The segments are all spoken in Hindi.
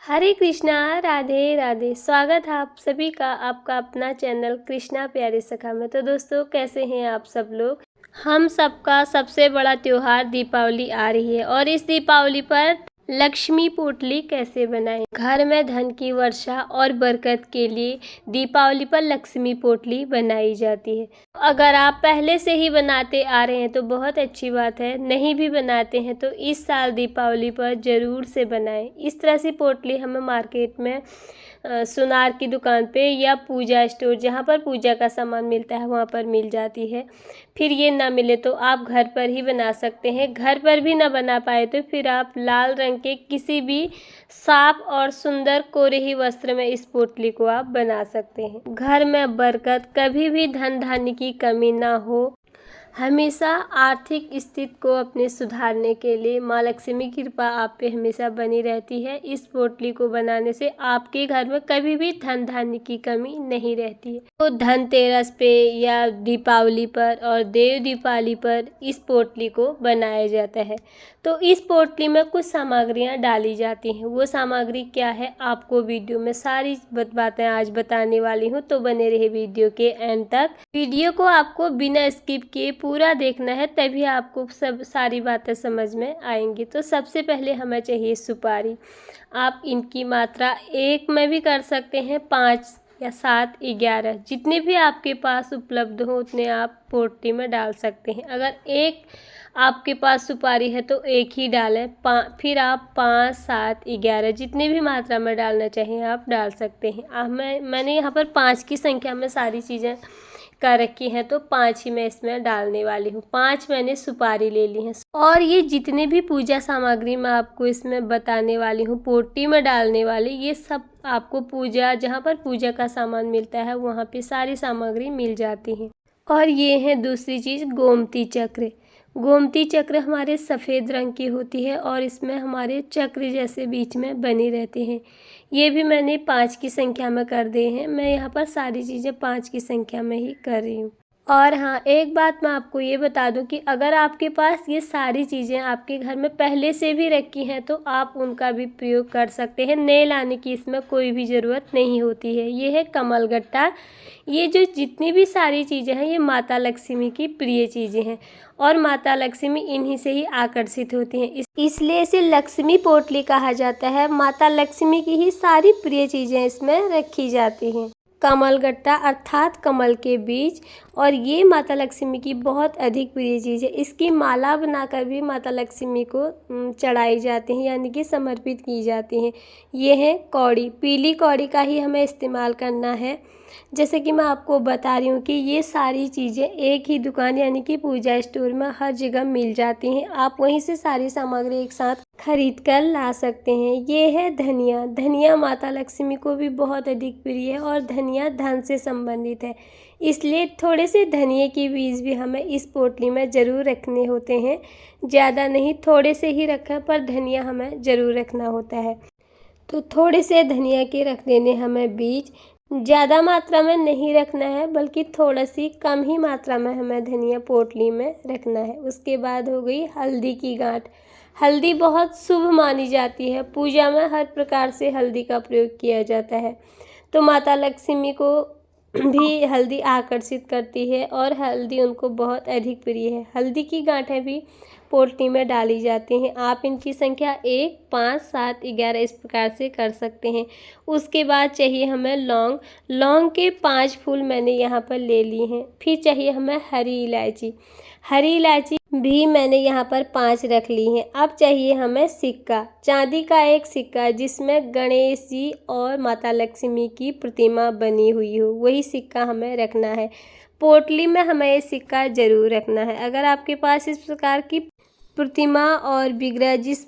हरे कृष्णा, राधे राधे। स्वागत है आप सभी का आपका अपना चैनल कृष्णा प्यारी सखा में। तो दोस्तों, कैसे हैं आप सब लोग। हम सबका सबसे बड़ा त्योहार दीपावली आ रही है और इस दीपावली पर लक्ष्मी पोटली कैसे बनाएं। घर में धन की वर्षा और बरकत के लिए दीपावली पर लक्ष्मी पोटली बनाई जाती है। अगर आप पहले से ही बनाते आ रहे हैं तो बहुत अच्छी बात है, नहीं भी बनाते हैं तो इस साल दीपावली पर ज़रूर से बनाएं। इस तरह से पोटली हमें मार्केट में सुनार की दुकान पे या पूजा स्टोर जहाँ पर पूजा का सामान मिलता है वहाँ पर मिल जाती है। फिर ये ना मिले तो आप घर पर ही बना सकते हैं। घर पर भी ना बना पाए तो फिर आप लाल रंग के किसी भी साफ और सुंदर कोरे ही वस्त्र में इस पोटली को आप बना सकते हैं। घर में बरकत, कभी भी धन धान्य की कमी ना हो, हमेशा आर्थिक स्थिति को अपने सुधारने के लिए माँ लक्ष्मी की कृपा आप पे हमेशा बनी रहती है। इस पोटली को बनाने से आपके घर में कभी भी धन धान्य की कमी नहीं रहती है। तो धनतेरस पे या दीपावली पर और देव दीपावली पर इस पोटली को बनाया जाता है। तो इस पोटली में कुछ सामग्रियाँ डाली जाती हैं। वो सामग्री क्या है आपको वीडियो में सारी बातें आज बताने वाली हूँ, तो बने रहे वीडियो के एंड तक। वीडियो को आपको बिना स्किप किए पूरा देखना है, तभी आपको सब सारी बातें समझ में आएंगी। तो सबसे पहले हमें चाहिए सुपारी। आप इनकी मात्रा 1 में भी कर सकते हैं, 5 या 7, 11 जितने भी आपके पास उपलब्ध हो उतने आप पोटली में डाल सकते हैं। अगर एक आपके पास सुपारी है तो एक ही डालें। फिर आप 5, 7, 11 जितनी भी मात्रा में डालना चाहिए आप डाल सकते हैं। मैंने यहाँ पर 5 की संख्या में सारी चीज़ें कर रखी हैं तो 5 ही मैं इसमें डालने वाली हूँ। 5 मैंने सुपारी ले ली है। और ये जितने भी पूजा सामग्री मैं आपको इसमें बताने वाली हूँ पोटली में डालने वाली, ये सब आपको पूजा जहाँ पर पूजा का सामान मिलता है वहाँ पे सारी सामग्री मिल जाती है। और ये है दूसरी चीज़, गोमती चक्र। गोमती चक्र हमारे सफ़ेद रंग की होती है और इसमें हमारे चक्र जैसे बीच में बनी रहते हैं। ये भी मैंने 5 की संख्या में कर दिए हैं। मैं यहाँ पर सारी चीज़ें 5 की संख्या में ही कर रही हूँ। और हाँ, एक बात मैं आपको ये बता दूं कि अगर आपके पास ये सारी चीज़ें आपके घर में पहले से भी रखी हैं तो आप उनका भी प्रयोग कर सकते हैं। नए लाने की इसमें कोई भी ज़रूरत नहीं होती है। ये है कमलगट्टा। ये जो जितनी भी सारी चीज़ें हैं ये माता लक्ष्मी की प्रिय चीज़ें हैं और माता लक्ष्मी इन्हीं से ही आकर्षित होती हैं। इसलिए इसे लक्ष्मी पोटली कहा जाता है। माता लक्ष्मी की ही सारी प्रिय चीज़ें इसमें रखी जाती हैं। कमलगट्टा अर्थात कमल के बीज, और ये माता लक्ष्मी की बहुत अधिक प्रिय चीज़ है। इसकी माला बनाकर भी माता लक्ष्मी को चढ़ाई जाती हैं, यानी कि समर्पित की जाती हैं। ये है कौड़ी। पीली कौड़ी का ही हमें इस्तेमाल करना है। जैसे कि मैं आपको बता रही हूँ कि ये सारी चीज़ें एक ही दुकान यानी कि पूजा स्टोर में हर जगह मिल जाती हैं। आप वहीं से सारी सामग्री एक साथ खरीद कर ला सकते हैं। ये है धनिया। धनिया माता लक्ष्मी को भी बहुत अधिक प्रिय है और धनिया धन से संबंधित है, इसलिए थोड़े से धनिए के बीज भी हमें इस पोटली में ज़रूर रखने होते हैं। ज़्यादा नहीं, थोड़े से ही रखें, पर धनिया हमें ज़रूर रखना होता है। तो थोड़े से धनिया के रख देने हमें बीज। ज़्यादा मात्रा में नहीं रखना है, बल्कि थोड़ा सी कम ही मात्रा में हमें धनिया पोटली में रखना है। उसके बाद हो गई हल्दी की गांठ। हल्दी बहुत शुभ मानी जाती है। पूजा में हर प्रकार से हल्दी का प्रयोग किया जाता है, तो माता लक्ष्मी को भी हल्दी आकर्षित करती है और हल्दी उनको बहुत अधिक प्रिय है। हल्दी की गांठें भी पोटली में डाली जाती हैं। आप इनकी संख्या 1, 5, 7, 11 इस प्रकार से कर सकते हैं। उसके बाद चाहिए हमें लौंग। लौंग के 5 फूल मैंने यहाँ पर ले लिए हैं। फिर चाहिए हमें हरी इलायची। हरी इलायची भी मैंने यहाँ पर 5 रख ली हैं। अब चाहिए हमें सिक्का, चांदी का एक सिक्का जिसमें गणेश जी और माता लक्ष्मी की प्रतिमा बनी हुई हो, वही सिक्का हमें रखना है। पोटली में हमें ये सिक्का ज़रूर रखना है। अगर आपके पास इस प्रकार की प्रतिमा और विग्रह जिस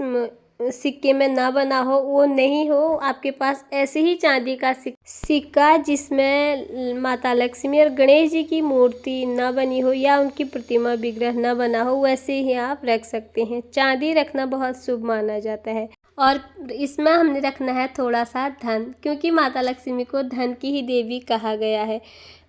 सिक्के में ना बना हो, वो नहीं हो, आपके पास ऐसे ही चांदी का सिक्का जिसमें माता लक्ष्मी और गणेश जी की मूर्ति ना बनी हो या उनकी प्रतिमा विग्रह ना बना हो, वैसे ही आप रख सकते हैं। चांदी रखना बहुत शुभ माना जाता है। और इसमें हमने रखना है थोड़ा सा धन, क्योंकि माता लक्ष्मी को धन की ही देवी कहा गया है।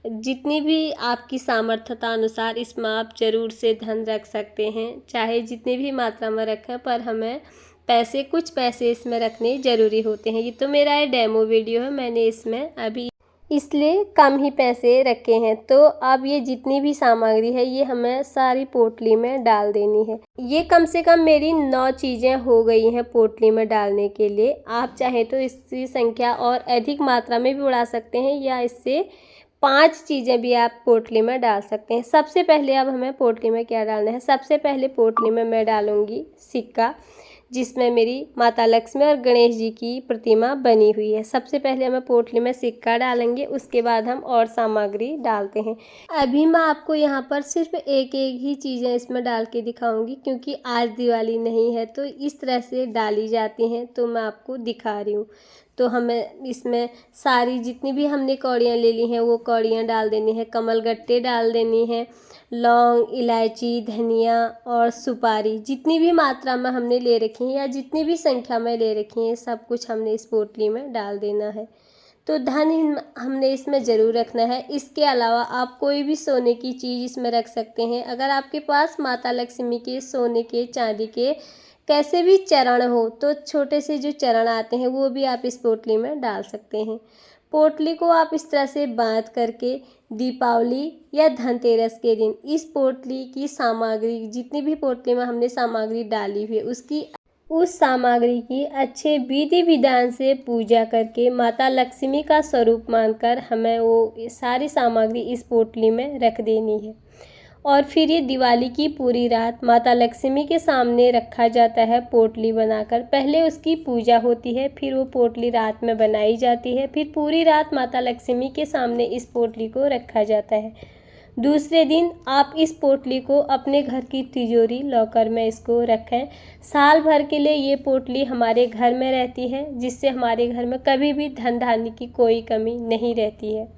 जितनी भी आपकी सामर्थ्यता अनुसार इसमें आप ज़रूर से धन रख सकते हैं, चाहे जितनी भी मात्रा में रखें, पर हमें पैसे, कुछ पैसे इसमें रखने ज़रूरी होते हैं। ये तो मेरा ये डेमो वीडियो है, मैंने इसमें अभी इसलिए कम ही पैसे रखे हैं। तो अब ये जितनी भी सामग्री है ये हमें सारी पोटली में डाल देनी है। ये कम से कम मेरी 9 चीज़ें हो गई हैं पोटली में डालने के लिए। आप चाहें तो इसकी संख्या और अधिक मात्रा में भी बढ़ा सकते हैं, या इससे 5 चीज़ें भी आप पोटली में डाल सकते हैं। सबसे पहले अब हमें पोटली में क्या डालना है, सबसे पहले पोटली में मैं डालूँगी सिक्का, जिसमें मेरी माता लक्ष्मी और गणेश जी की प्रतिमा बनी हुई है। सबसे पहले हमें पोटली में सिक्का डालेंगे, उसके बाद हम और सामग्री डालते हैं। अभी मैं आपको यहाँ पर सिर्फ एक ही चीज़ें इसमें डाल के दिखाऊंगी, क्योंकि आज दिवाली नहीं है तो इस तरह से डाली जाती हैं, तो मैं आपको दिखा रही हूँ। तो हमें इसमें सारी जितनी भी हमने कौड़ियाँ ले ली हैं वो कौड़ियाँ डाल देनी है, कमलगट्टे डाल देनी है, लौंग, इलायची, धनिया और सुपारी जितनी भी मात्रा में हमने ले रखी है या जितनी भी संख्या में ले रखी है, सब कुछ हमने इस पोटली में डाल देना है। तो धन हमने इसमें ज़रूर रखना है। इसके अलावा आप कोई भी सोने की चीज़ इसमें रख सकते हैं। अगर आपके पास माता लक्ष्मी के सोने के, चांदी के कैसे भी चरण हो तो छोटे से जो चरण आते हैं वो भी आप इस पोटली में डाल सकते हैं। पोटली को आप इस तरह से बांध करके दीपावली या धनतेरस के दिन इस पोटली की सामग्री, जितनी भी पोटली में हमने सामग्री डाली हुई है उसकी, उस सामग्री की अच्छे विधि विधान से पूजा करके माता लक्ष्मी का स्वरूप मानकर हमें वो सारी सामग्री इस पोटली में रख देनी है। और फिर ये दिवाली की पूरी रात माता लक्ष्मी के सामने रखा जाता है पोटली बनाकर। पहले उसकी पूजा होती है, फिर वो पोटली रात में बनाई जाती है, फिर पूरी रात माता लक्ष्मी के सामने इस पोटली को रखा जाता है। दूसरे दिन आप इस पोटली को अपने घर की तिजोरी लॉकर में इसको रखें। साल भर के लिए ये पोटली हमारे घर में रहती है, जिससे हमारे घर में कभी भी धन धान्य की कोई कमी नहीं रहती है।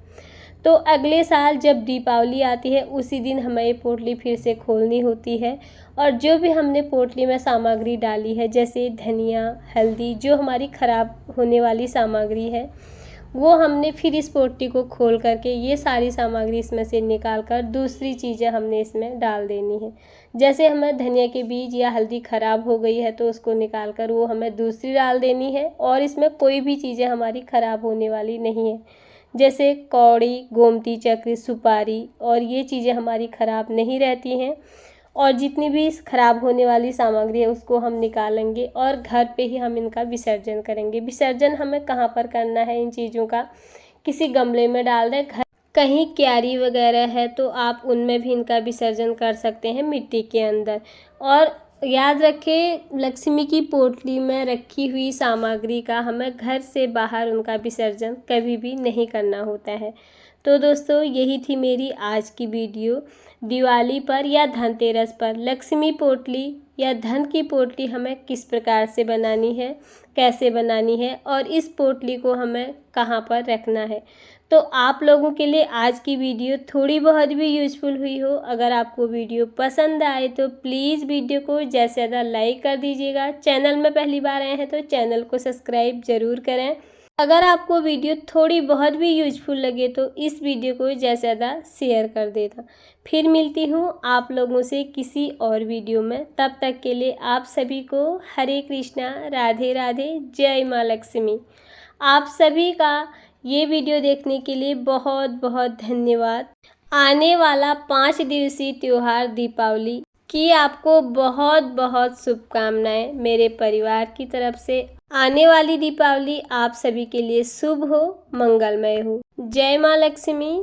तो अगले साल जब दीपावली आती है उसी दिन हमें ये पोटली फिर से खोलनी होती है, और जो भी हमने पोटली में सामग्री डाली है, जैसे धनिया, हल्दी, जो हमारी ख़राब होने वाली सामग्री है, वो हमने फिर इस पोटली को खोल करके ये सारी सामग्री इसमें से निकाल कर दूसरी चीज़ें हमने इसमें डाल देनी है। जैसे हमें धनिया के बीज या हल्दी ख़राब हो गई है तो उसको निकाल कर वो हमें दूसरी डाल देनी है, और इसमें कोई भी चीज़ें हमारी ख़राब होने वाली नहीं है। जैसे कौड़ी, गोमती चक्र, सुपारी, और ये चीज़ें हमारी ख़राब नहीं रहती हैं। और जितनी भी ख़राब होने वाली सामग्री है उसको हम निकालेंगे और घर पे ही हम इनका विसर्जन करेंगे। विसर्जन हमें कहाँ पर करना है, इन चीज़ों का किसी गमले में डाल दें। घर कहीं क्यारी वगैरह है तो आप उनमें भी इनका विसर्जन कर सकते हैं, मिट्टी के अंदर। और याद रखें, लक्ष्मी की पोटली में रखी हुई सामग्री का हमें घर से बाहर उनका विसर्जन कभी भी नहीं करना होता है। तो दोस्तों, यही थी मेरी आज की वीडियो। दिवाली पर या धनतेरस पर लक्ष्मी पोटली या धन की पोटली हमें किस प्रकार से बनानी है, कैसे बनानी है, और इस पोटली को हमें कहाँ पर रखना है। तो आप लोगों के लिए आज की वीडियो थोड़ी बहुत भी यूज़फुल हुई हो। अगर आपको वीडियो पसंद आए तो प्लीज़ वीडियो को ज़्यादा से ज़्यादा लाइक कर दीजिएगा। चैनल में पहली बार आए हैं तो चैनल को सब्सक्राइब ज़रूर करें। अगर आपको वीडियो थोड़ी बहुत भी यूज़फुल लगे तो इस वीडियो को ज़्यादा से ज़्यादा शेयर कर देना। फिर मिलती हूँ आप लोगों से किसी और वीडियो में। तब तक के लिए आप सभी को हरे कृष्णा, राधे राधे, जय माँ लक्ष्मी। आप सभी का ये वीडियो देखने के लिए बहुत बहुत धन्यवाद। आने वाला 5 दिवसीय त्यौहार दीपावली की आपको बहुत बहुत शुभकामनाएं मेरे परिवार की तरफ से। आने वाली दीपावली आप सभी के लिए शुभ हो, मंगलमय हो। जय माँ लक्ष्मी।